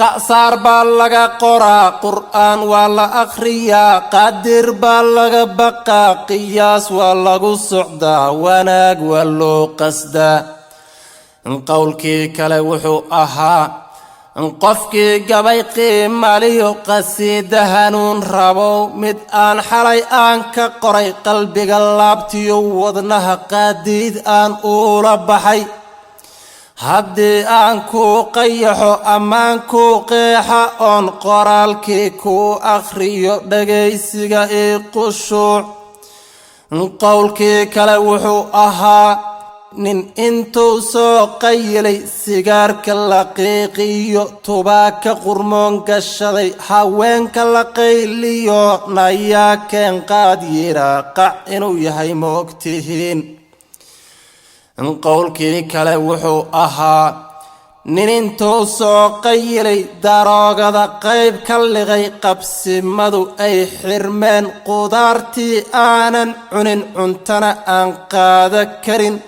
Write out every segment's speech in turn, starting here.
قصار بالغا قرا قرآن ولا أخريا قادر بالغا بقى قياس ولا قصعدا وناق ولا قصدا قولكي كلوحو أها قفكي قبيقي ماليو قصيدة هنون رابو مد آن حالي آن كقري قلبي قلابتيو وضنها قاديد آن أولا بحي هدي آنكو قيحو أمانكو قيحا أن قرالكي كو أخريو دقيسيغا إيقشو قولكي كلوحو أها نين انتو سو قيلي سيغار كاللقيقيو توباك قرمون قشدي هاوين كاللقيليو نايا كين قاديرا قعنو يهي موكتهين قولكي كلوحو أها نين انتو سو قيلي داروغا قيب كاللغي قبس مدو أي حرمان قدارتي آنن عنن عنتنا آن قاد كرين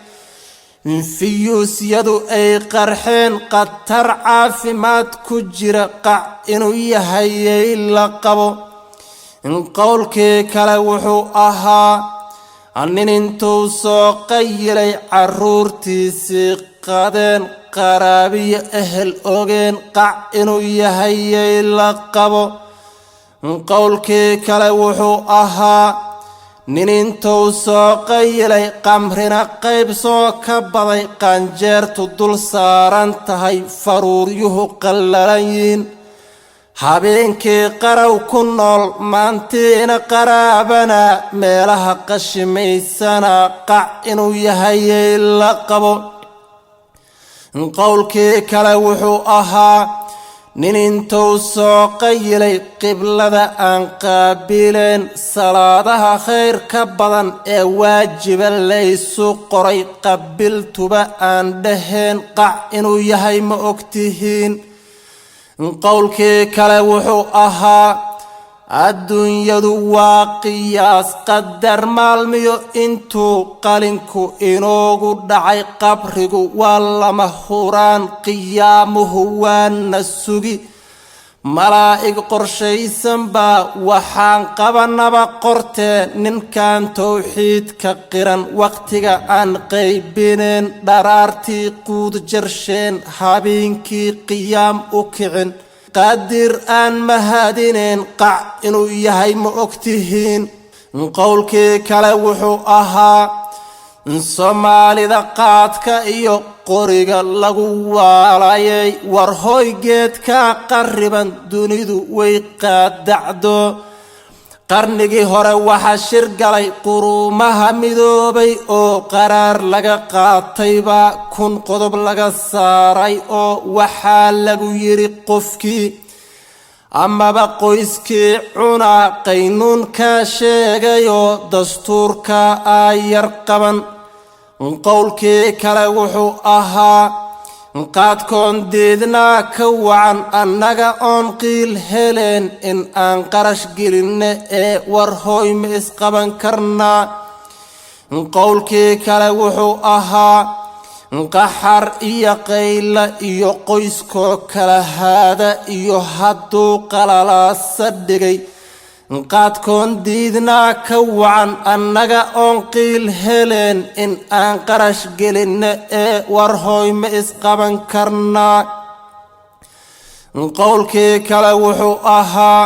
فيوس يدو أي قرحين قد ترعى في مات كجر قع إنو يهي لقبو قولكي كلوحو أها أنين انتو سو قيلي عرورتي سيقادين قرابي أهل أوغين قع إنو يهي لقبو قولكي كلوحو أها نين انتو سو قيلي قمرنا قيب سو كبضي قنجيرتو دول ساران تهي فروريوه قللين habeenkii qaraw ku nool maantiina qaraabana meelaha qashimaysana qac inuu yahay la qabo qowlkii kale wuxuu ahaa nin intuu soo qaylay qiblada aan qaabileen salaadaha khayr ka badan ee waajiba laysu qoray qabiltuba aan dhaheen qac inuu yahay ma ogtihiin qowlkii kale wuxuu ahaa adduunyadu waa qiyaas qadar maalmiyo intuu qalinku inoogu dhacay qabrigu waa lama huraan qiyaamuhu waana sugi malaa'ig qorshaysan baa waxaan qabanaba qortee ninkan tawxiidka qiran waqtiga aan qaybineen dharaartii quud jarsheen habeenkii qiyaam u kicin qaadir aan mahadineen qac inuu yahay ma ogtihiin qowlkii kale wuxuu ahaa soomaalida qaadka iyo qoriga lagu waalayay war hoy geedka qariban dunidu way qaadacdo qarnigii hore waxa shir galay quruumaha midoobay oo qaraar laga qaatayba kun qodob laga saaray oo waxaa lagu yiri qofkii amaba qoyskii cuna qaynuunka sheegayo dastuurka ayar qaban qowlkii kale wuxuu ahaa qaadkoon diidnaa ka wacan annaga oon qiil heleen in aan qarash gelinne ee war hooy ma isqaban karnaa qowlkii kale wuxuu ahaa qaxar iyo qayla iyo qoyskoo kala haada iyo hadduu qalalaasa dhigay qaadkoon diidnaa ka wacan annaga oon qiil heleen in aan qarash gelinne ee war hooy ma isqaban karnaa qowlkii kale wuxuu ahaa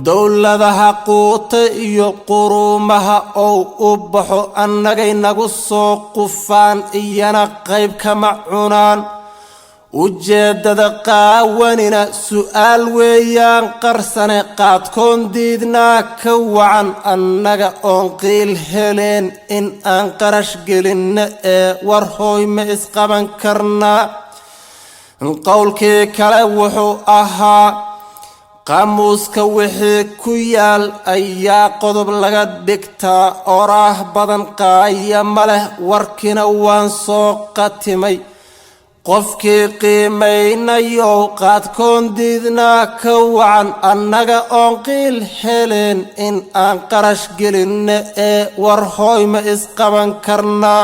dowladaha quuta iyo quruumaha oo u baxo annagay nagu soo qufaan iyana qayb kama cunaan ujeedada qaawanina su'aal weeyaan qarsane qaadkoon diidnaa ka wacan annaga oon qiil heleen in aan qarash gelinne ee war hooy ma isqaban karnaa qowlkii kale wuxuu ahaa qaamuuska wixii ku yaal ayaa qodob laga dhigtaa oraah badan qaayama leh warkina waan soo qatimay qofkii qiimaynayo qaadkoon diidnaa ka wacan annaga oon qiil heleen in aan qarash gelinne ee war hooy ma isqaban karnaa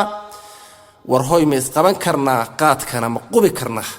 qaadkana ma qubi karnaa